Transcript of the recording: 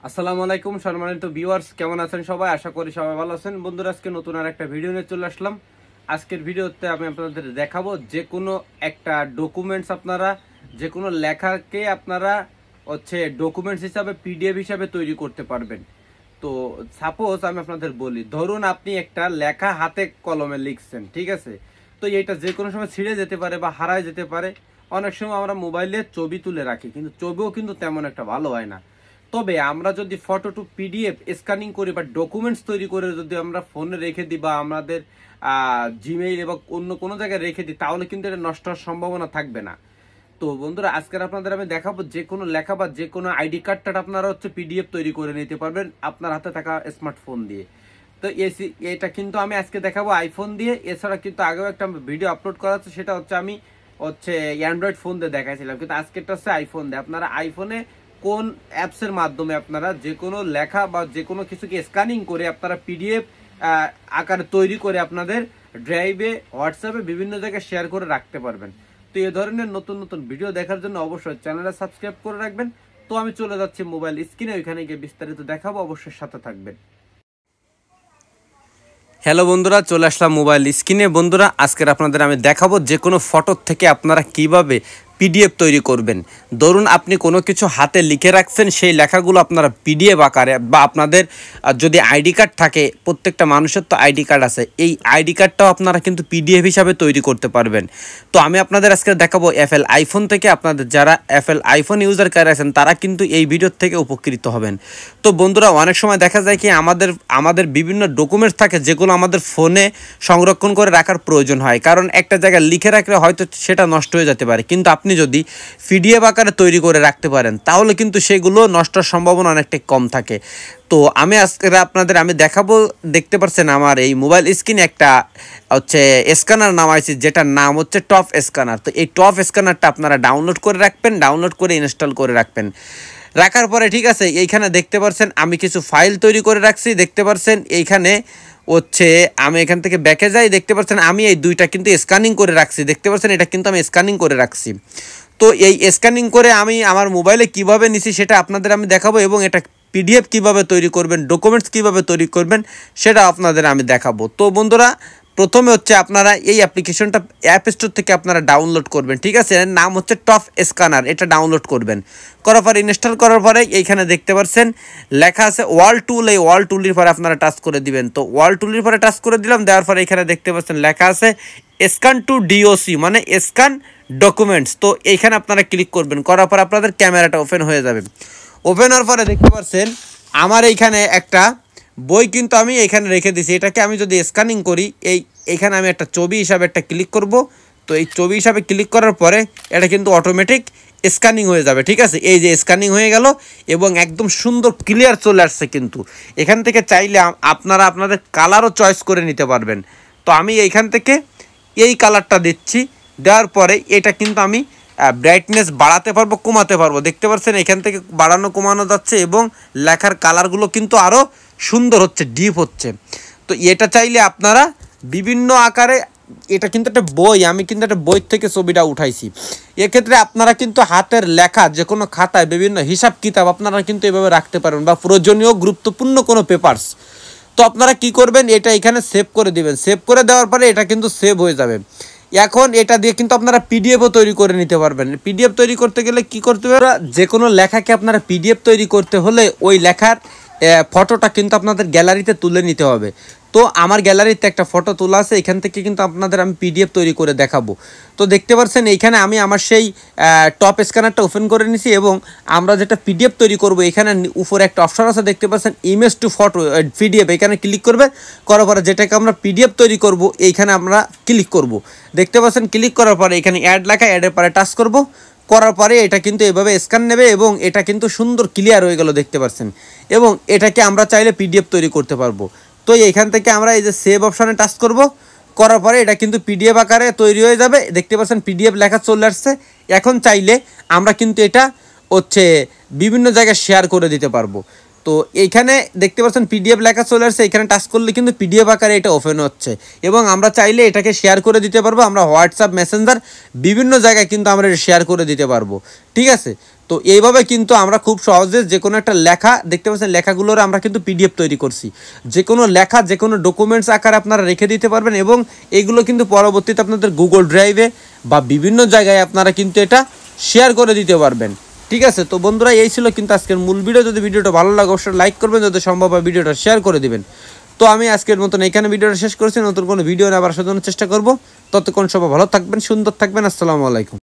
আসসালামু আলাইকুম সম্মানিত ভিউয়ার্স, কেমন আছেন সবাই? আশা করি সবাই ভালো আছেন। বন্ধুরা, আজকে নতুন আর একটা ভিডিও নিয়ে চলে আসলাম। আজকের ভিডিওতে আমি আপনাদের দেখাবো যে কোনো একটা ডকুমেন্টস, আপনারা যে কোনো লেখাকে আপনারা ডকুমেন্টস হিসাবে পিডিএফ হিসাবে তৈরি করতে পারবেন। তো সাপোজ আমি আপনাদের বলি, ধরুন আপনি একটা লেখা হাতে কলমে লিখছেন, ঠিক আছে? তো এইটা যে কোনো সময় ছিঁড়ে যেতে পারে বা হারায় যেতে পারে। অনেক সময় আমরা মোবাইলে ছবি তুলে রাখি, কিন্তু ছবিও কিন্তু তেমন একটা ভালো হয় না। তবে আমরা যদি ফটো টু পিডিএফ স্ক্যানিং করি বা ডকুমেন্টস তৈরি করে যদি আমরা ফোনে রেখে দিই বা আমাদের জিমেইল বা অন্য কোনো জায়গায় রেখে দিই, তাহলে কিন্তু এটা নষ্ট হওয়ার সম্ভাবনা থাকবে না। তো বন্ধুরা, আজকের আপনাদের আমি দেখাবো যে কোনো লেখা বা যে কোনো আইডি কার্ডটা আপনারা পিডিএফ তৈরি করে নিতে পারবেন আপনার হাতে থাকা স্মার্টফোন দিয়ে। তো এটা কিন্তু আমি আজকে দেখাবো আইফোন দিয়ে। এছাড়া কিন্তু আগেও একটা ভিডিও আপলোড করা আছে, সেটা আমি অ্যান্ড্রয়েড ফোন দিয়ে দেখাইছিলাম, কিন্তু আজকেরটা আইফোন দিয়ে। আপনারা আইফোনে কোন অ্যাপসের মাধ্যমে আপনারা যে কোনো লেখা বা যে কোনো কিছুকে স্ক্যানিং করে আপনারা পিডিএফ আকারে তৈরি করে আপনাদের ড্রাইভে, হোয়াটসঅ্যাপে বিভিন্ন জায়গায় শেয়ার করে রাখতে পারবেন। তো এই ধরনের নতুন নতুন ভিডিও দেখার জন্য অবশ্যই চ্যানেলটা সাবস্ক্রাইব করে রাখবেন। তো আমি চলে যাচ্ছি মোবাইল স্ক্রিনে, ওইখানে গিয়ে বিস্তারিত দেখাবো, অবশ্যই সাথে থাকবেন। হ্যালো বন্ধুরা, চলে আসলাম মোবাইল স্ক্রিনে। বন্ধুরা, আজকের আপনাদের আমি দেখাবো যে কোনো ফটো থেকে আপনারা কিভাবে পিডিএফ তৈরি করবেন। ধরুন আপনি কোনো কিছু হাতে লিখে রাখছেন, সেই লেখাগুলো আপনারা পিডিএফ আকারে বা আপনাদের যদি আইডি কার্ড থাকে, প্রত্যেকটা মানুষের তো আইডি কার্ড আছে, এই আইডি কার্ডটাও আপনারা কিন্তু পিডিএফ হিসাবে তৈরি করতে পারবেন। তো আমি আপনাদের আজকে দেখাবো অ্যাপেল আইফোন থেকে। আপনাদের যারা অ্যাপেল আইফোন ইউজার করে আছেন তারা কিন্তু এই ভিডিওর থেকে উপকৃত হবেন। তো বন্ধুরা, অনেক সময় দেখা যায় কি আমাদের বিভিন্ন ডকুমেন্টস থাকে যেগুলো আমাদের ফোনে সংরক্ষণ করে রাখার প্রয়োজন হয়, কারণ একটা জায়গায় লিখে রাখলে হয়তো সেটা নষ্ট হয়ে যেতে পারে। কিন্তু আপনি যদি পিডিএফ আকারে তৈরি করে রাখতে পারেন, তাহলে কিন্তু সেগুলো নষ্টের সম্ভাবনা অনেকটাই কম থাকে। তো আমি আজকে আপনাদের দেখাবো, দেখতে পাচ্ছেন আমার এই মোবাইল স্ক্রিনে একটা স্ক্যানার নামাইছি, যেটার নাম টপ স্ক্যানার। তো এই টপ স্ক্যানারটা আপনারা ডাউনলোড করে রাখবেন, ডাউনলোড করে ইনস্টল করে রাখবেন। রাখার পরে ঠিক আছে, এইখানে দেখতে পাচ্ছেন আমি কিছু ফাইল তৈরি করে রাখছি। দেখতে পাচ্ছেন এইখানে আমি এখান থেকে ব্যাকে যাই, দেখতে পাচ্ছেন আমি এই দুইটা কিন্তু স্ক্যানিং করে রাখছি। দেখতে পাচ্ছেন এটা কিন্তু আমি স্ক্যানিং করে রাখছি। তো এই স্ক্যানিং করে আমি আমার মোবাইলে কিভাবে নিছি সেটা আপনাদের আমি দেখাবো, এবং এটা পিডিএফ কিভাবে তৈরি করবেন, ডকুমেন্টস কিভাবে তৈরি করবেন সেটা আপনাদের আমি দেখাবো। তো বন্ধুরা, প্রথমে আপনারা এই অ্যাপ্লিকেশনটা অ্যাপ স্টোর থেকে আপনারা ডাউনলোড করবেন, ঠিক আছে? এর নাম টপ স্ক্যানার। এটা ডাউনলোড করবেন, করার পরে ইনস্টল করার পরে এইখানে দেখতে পাচ্ছেন লেখা আছে ওয়াল টুল। এই ওয়াল টুলের পরে আপনারা টাচ করে দিবেন। তো ওয়াল টুলের পরে টাচ করে দিলাম, দেওয়ার পরে এখানে দেখতে পাচ্ছেন লেখা আছে স্ক্যান টু ডিওসি, মানে স্ক্যান ডকুমেন্টস। তো এইখানে আপনারা ক্লিক করবেন, করার পর আপনাদের ক্যামেরাটা ওপেন হয়ে যাবে। ওপেন হওয়ার পরে দেখতে পাচ্ছেন আমার এইখানে একটা বই কিন্তু আমি এখানে রেখে দিছি। এটাকে আমি যদি স্ক্যানিং করি, এইখানে আমি একটা ছবি হিসাবে একটা ক্লিক করব। তো এই ছবি হিসাবে ক্লিক করার পরে এটা কিন্তু অটোমেটিক স্ক্যানিং হয়ে যাবে, ঠিক আছে? এই যে স্ক্যানিং হয়ে গেল এবং একদম সুন্দর ক্লিয়ার চলে আসছে। কিন্তু এখান থেকে চাইলে আপনারা আপনাদের কালারও চয়েস করে নিতে পারবেন। তো আমি এইখান থেকে এই কালারটা দিচ্ছি, দেওয়ার পরে এটা কিন্তু আমি ব্রাইটনেস বাড়াতে পারবো, কমাতে পারবো। দেখতে পাচ্ছেন এখান থেকে বাড়ানো কমানো যাচ্ছে এবং লেখার কালারগুলো কিন্তু আরও সুন্দর হচ্ছে, ডিপ হচ্ছে। তো এটা চাইলে আপনারা বিভিন্ন আকারে, এটা কিন্তু একটা বই, আমি কিন্তু একটা বই থেকে ছবিটা উঠাইছি। এক্ষেত্রে আপনারা কিন্তু হাতের লেখা যে কোনো খাতায় বিভিন্ন হিসাব কিতাব আপনারা কিন্তু এভাবে রাখতে পারবেন, বা প্রয়োজনীয় গুরুত্বপূর্ণ কোনো পেপারস। তো আপনারা কি করবেন, এটা এখানে সেভ করে দিবেন। সেভ করে দেওয়ার পরে এটা কিন্তু সেভ হয়ে যাবে। এখন এটা দিয়ে কিন্তু আপনারা পিডিএফও তৈরি করে নিতে পারবেন। পিডিএফ তৈরি করতে গেলে কি করতে হবে, যে কোনো লেখাকে আপনারা পিডিএফ তৈরি করতে হলে ওই লেখার ফটোটা কিন্তু আপনাদের গ্যালারিতে তুলে নিতে হবে। তো আমার গ্যালারিতে একটা ফটো তোলা আছে, এখান থেকে কিন্তু আপনাদের আমি পিডিএফ তৈরি করে দেখাবো। তো দেখতে পাচ্ছেন এইখানে আমি আমার সেই টপ স্ক্যানারটা ওপেন করে নিছি, এবং আমরা যেটা পিডিএফ তৈরি করব এখানে উপরে একটা অপশন আছে, দেখতে পাচ্ছেন ইমেজ টু ফটো পিডিএফ। এখানে ক্লিক করবে, করার পরে যেটাকে আমরা পিডিএফ তৈরি করব এইখানে আমরা ক্লিক করব। দেখতে পাচ্ছেন ক্লিক করার পরে এখানে অ্যাড লেখা, অ্যাডের পরে টাচ করব। করার পরে এটা কিন্তু এভাবে স্ক্যান নেবে এবং এটা কিন্তু সুন্দর ক্লিয়ার হয়ে গেল, দেখতে পাচ্ছেন। এবং এটাকে আমরা চাইলে পিডিএফ তৈরি করতে পারবো। তো এইখান থেকে আমরা এই যে সেভ অপশানে টাচ করব, করার পরে এটা কিন্তু পিডিএফ আকারে তৈরি হয়ে যাবে। দেখতে পাচ্ছেন পিডিএফ লেখা চলে আসছে। এখন চাইলে আমরা কিন্তু এটা বিভিন্ন জায়গায় শেয়ার করে দিতে পারবো। তো এইখানে দেখতে পাচ্ছেন পিডিএফ লেখা চলে আসছে, এখানে টাচ করলে কিন্তু পিডিএফ আকারে এটা ওপেন হচ্ছে, এবং আমরা চাইলে এটাকে শেয়ার করে দিতে পারবো। আমরা হোয়াটসঅ্যাপ, মেসেঞ্জার বিভিন্ন জায়গায় কিন্তু আমরা শেয়ার করে দিতে পারবো, ঠিক আছে? তো তো এইভাবে কিন্তু আমরা খুব সহজে যে কোনো একটা লেখা দেখতে পাচ্ছেন, লেখাগুলোর আমরা কিন্তু পিডিএফ তৈরি করছি। যে কোনো লেখা যে কোনো ডকুমেন্টস আকারে আপনারা রেখে দিতে পারবেন এবং এগুলো কিন্তু পরবর্তীতে আপনাদের গুগল ড্রাইভে বা বিভিন্ন জায়গায় আপনারা কিন্তু এটা শেয়ার করে দিতে পারবেন। ঠিক আছে, তো বন্ধুরা এই ছিল কিন্তু আজকের মূল ভিডিও। যদি ভিডিওটা ভালো লাগে অবশ্যই লাইক করবেন, যদি সম্ভব হয় ভিডিওটা শেয়ার করে দিবেন। তো আমি আজকের মতন এখানে ভিডিওটা শেষ করছি। নতুন কোনো ভিডিও আবার সাজানোর চেষ্টা করব। ততক্ষণ সবাই ভালো থাকবেন, সুন্দর থাকবেন। আসসালামু আলাইকুম।